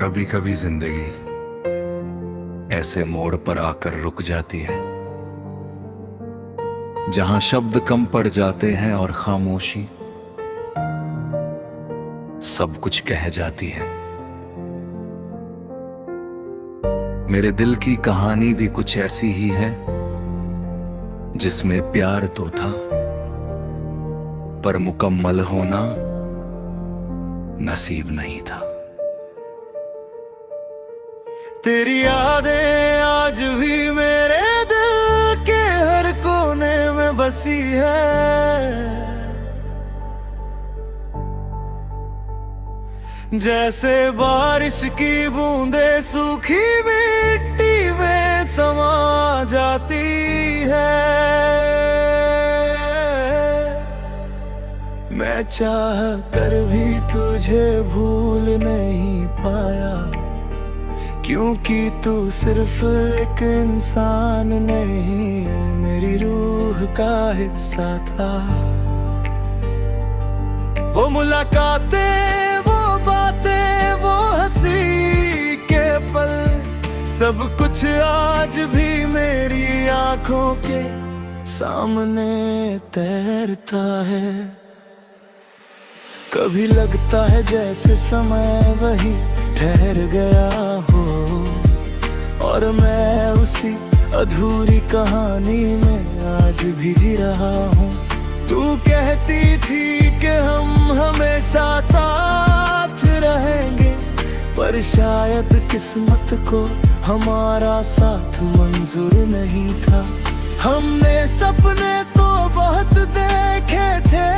कभी कभी जिंदगी ऐसे मोड़ पर आकर रुक जाती है जहां शब्द कम पड़ जाते हैं और खामोशी सब कुछ कह जाती है। मेरे दिल की कहानी भी कुछ ऐसी ही है जिसमें प्यार तो था पर मुकम्मल होना नसीब नहीं था। तेरी यादें आज भी मेरे दिल के हर कोने में बसी है, जैसे बारिश की बूंदें सूखी मिट्टी में समा जाती है। मैं चाह कर भी तुझे भूल नहीं पाया, क्योंकि तू सिर्फ एक इंसान नहीं, मेरी रूह का हिस्सा था। वो मुलाकातें, वो बातें, वो हंसी के पल, सब कुछ आज भी मेरी आंखों के सामने तैरता है। कभी लगता है जैसे समय वही ठहर गया हो और मैं उसी अधूरी कहानी में आज भी जी रहा हूँ। तू कहती थी कि हम हमेशा साथ रहेंगे, पर शायद किस्मत को हमारा साथ मंजूर नहीं था। हमने सपने तो बहुत देखे थे,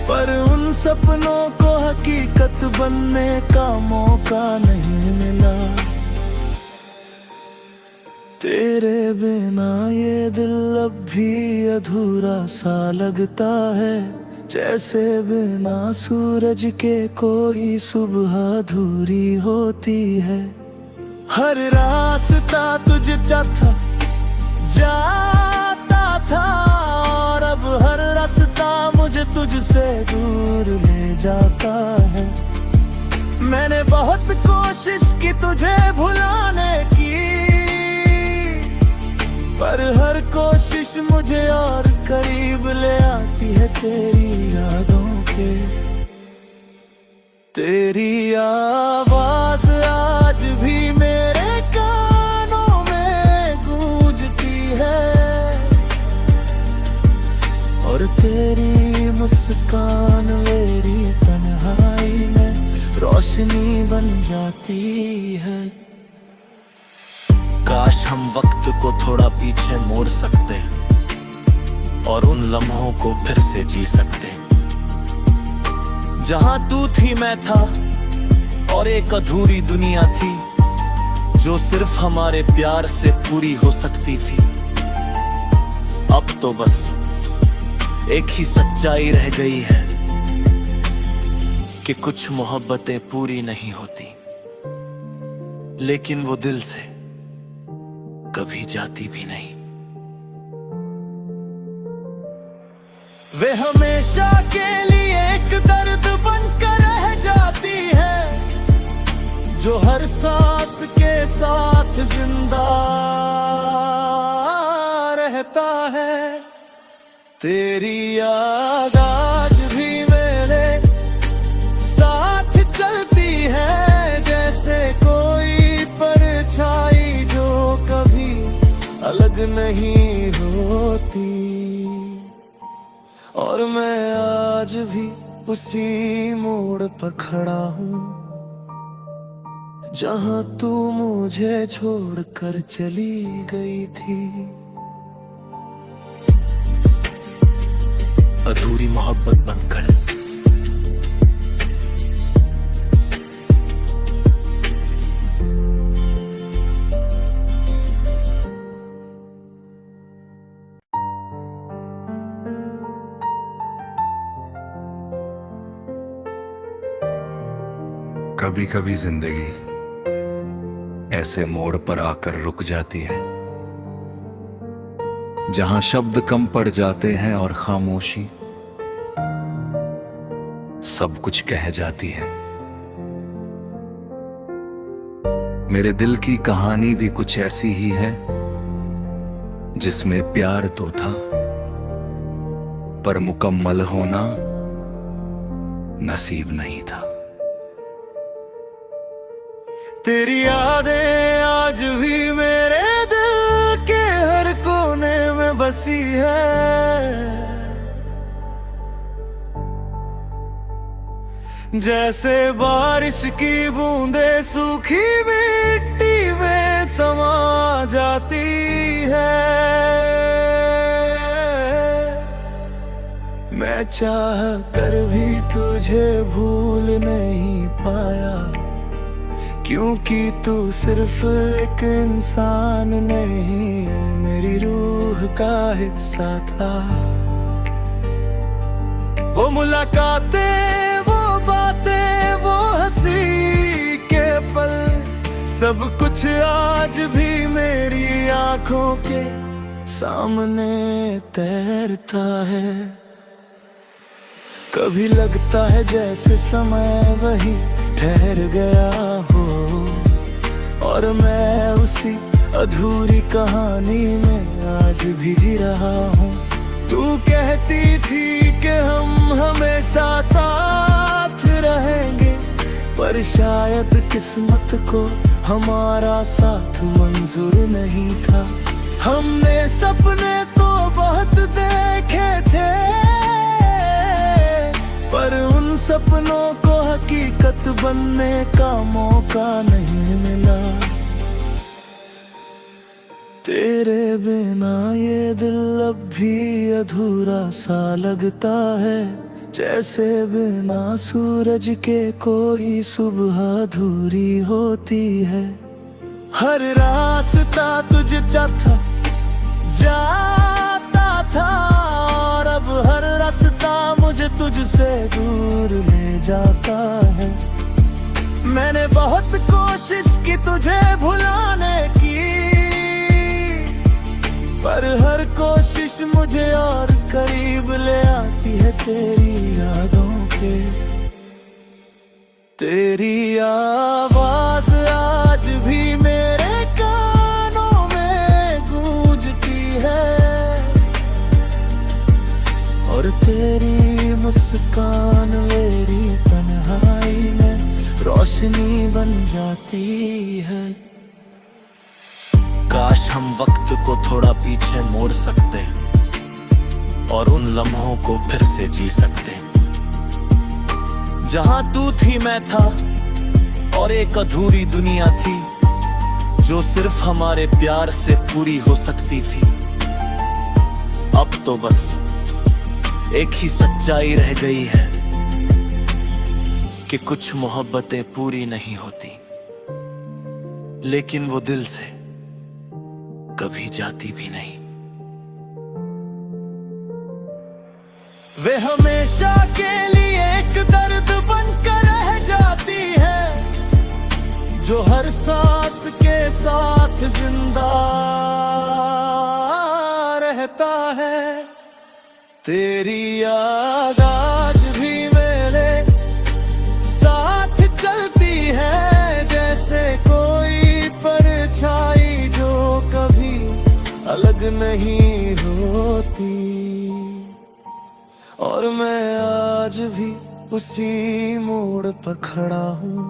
पर उन सपनों को हकीकत बनने का मौका नहीं मिला। तेरे बिना ये दिल अब भी अधूरा सा लगता है, जैसे बिना सूरज के कोई सुबह अधूरी होती है। हर रास्ता तुझ था जाता था, और अब हर रास्ता मुझे तुझसे दूर ले जाता है। मैंने बहुत कोशिश की तुझे भुलाने की, पर हर कोशिश मुझे और करीब ले आती है तेरी यादों के। तेरी आवाज आज भी मेरे कानों में गूंजती है, और तेरी मुस्कान मेरी तन्हाई में रोशनी बन जाती है। काश हम वक्त को थोड़ा पीछे मोड़ सकते और उन लम्हों को फिर से जी सकते, जहां तू थी मैं था और एक अधूरी दुनिया थी जो सिर्फ हमारे प्यार से पूरी हो सकती थी। अब तो बस एक ही सच्चाई रह गई है कि कुछ मोहब्बतें पूरी नहीं होती, लेकिन वो दिल से कभी जाती भी नहीं। वे हमेशा के लिए एक दर्द बनकर रह जाती है, जो हर सांस के साथ जिंदा रहता है। तेरी याद आज भी मेरे साथ चलती है, जैसे कोई परछाई जो कभी अलग नहीं होती। और मैं आज भी उसी मोड़ पर खड़ा हूँ जहाँ तू मुझे छोड़कर चली गई थी। अधूरी मोहब्बत बनकर कभी कभी जिंदगी ऐसे मोड़ पर आकर रुक जाती है जहां शब्द कम पड़ जाते हैं और खामोशी सब कुछ कह जाती है। मेरे दिल की कहानी भी कुछ ऐसी ही है, जिसमें प्यार तो था पर मुकम्मल होना नसीब नहीं था। तेरी यादें आज भी मेरे दिल के हर कोने में बसी है, जैसे बारिश की बूंदे सूखी मिट्टी में समा जाती है। मैं चाह कर भी तुझे भूल नहीं पाया, क्योंकि तू सिर्फ एक इंसान नहीं, मेरी रूह का हिस्सा था। वो मुलाकातें, वो बातें, वो हंसी के पल, सब कुछ आज भी मेरी आंखों के सामने तैरता है। कभी लगता है जैसे समय वही ठहर गया हो, और मैं उसी अधूरी कहानी में आज भी जी रहा हूँ। तू कहती थी कि हम हमेशा साथ रहेंगे, पर शायद किस्मत को हमारा साथ मंजूर नहीं था। हमने सपने तो बहुत देखे थे, पर उन सपनों को हकीकत बनने का मौका नहीं मिला। तेरे बिना ये दिल अब भी अधूरा सा लगता है, जैसे बिना सूरज के कोई सुबह अधूरी होती है। हर रास्ता तुझ था जाता था, और अब हर रास्ता मुझे तुझसे दूर ले जाता है। मैंने बहुत कोशिश की तुझे भुलाने की, पर हर कोशिश मुझे और करीब ले आती है तेरी यादों के। तेरी आवाज आज भी मेरे कानों में गूंजती है, और तेरी मुस्कान मेरी तन्हाई में रोशनी बन जाती है। काश हम वक्त को थोड़ा पीछे मोड़ सकते और उन लम्हों को फिर से जी सकते, जहां तू थी मैं था, और एक अधूरी दुनिया थी जो सिर्फ हमारे प्यार से पूरी हो सकती थी। अब तो बस एक ही सच्चाई रह गई है कि कुछ मोहब्बतें पूरी नहीं होती, लेकिन वो दिल से कभी जाती भी नहीं। वे हमेशा के लिए एक दर्द बनकर रह जाती है, जो हर सांस के साथ जिंदा रहता है। तेरी याद आज भी मेरे साथ चलती है, जैसे कोई परछाई जो कभी अलग नहीं होती। और मैं आज भी उसी मोड़ पर खड़ा हूँ,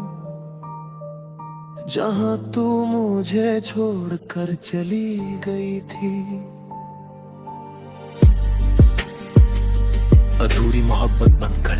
जहाँ तू मुझे छोड़कर चली गई थी। अधूरी मोहब्बत बनकर